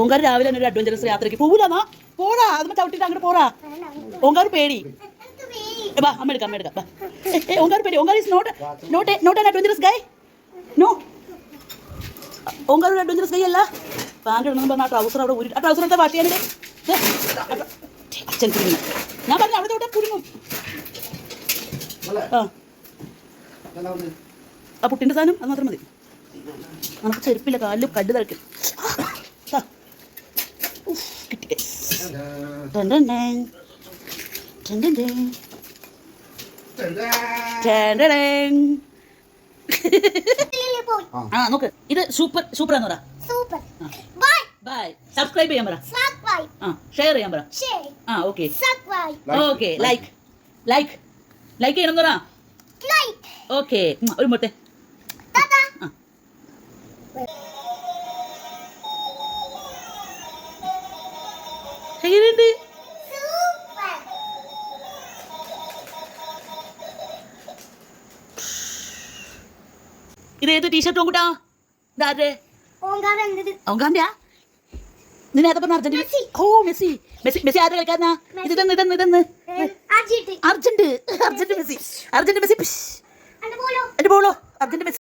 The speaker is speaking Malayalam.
ഓങ്കാർ രാവിലെ തന്നെ ഒരു അഡ്വഞ്ചറസ് യാത്രയ്ക്ക് പോകൂലെന്നാ. പോടാ, അത് ചവിട്ടിട്ട് അങ്ങോട്ട് പോടാ. ഓങ്കാർ പേടി. ബാ, അമ്മ എടുക്കാം. ബാ. ഓങ്കാർ പേടി. Omkar is not an adventurous guy. No, Omkar ഒരു അഡ്വഞ്ചറസ് ഗൈ അല്ല. പാൻറ് ഇടണമെന്ന് പറഞ്ഞാൽ ആ ട്രൗസർ അവിടെ ഊരി. ആ ട്രൗസർ എടുത്താൽ വാഷ് ചെയ്യാനിടെ അച്ഛൻ കുരുങ്ങും. ഞാൻ പറഞ്ഞു അവിടെ തൊട്ടാൽ കുരുങ്ങും. ആ പുട്ടിൻ്റെ സാധനം അത് മാത്രം മതി. നമുക്ക് ചെരുപ്പില്ല, കാലിൽ കല്ല് തിളക്കും. കിട്ടി. ആ നോക്ക്, ഇത് സൂപ്പറാന്ന് പറ. ബൈ. സബ്സ്ക്രൈബ് ചെയ്യാൻ പറ. ഷെയർ ചെയ്യാൻ പറ. ഓക്കെ ലൈക്ക് ചെയ്യണം പറ. ഓക്കെ, ഒരു മുട്ടെ. എങ്ങനെയുണ്ട്? ഇത് ഏത് ടീഷർട്ട് കൂട്ടാ? ഇതാരെ? ഓങ്കാറിന്റെയാ? നീ നേരത്തെ പറഞ്ഞ അർജന്റ്. ഓ, മെസ്സി ആരെ കളിക്കാരനാ? ഇതെന്ന് അർജന്റ് മെസ്സി. എന്റെ പോളോ അർജന്റ് മെസ്സി.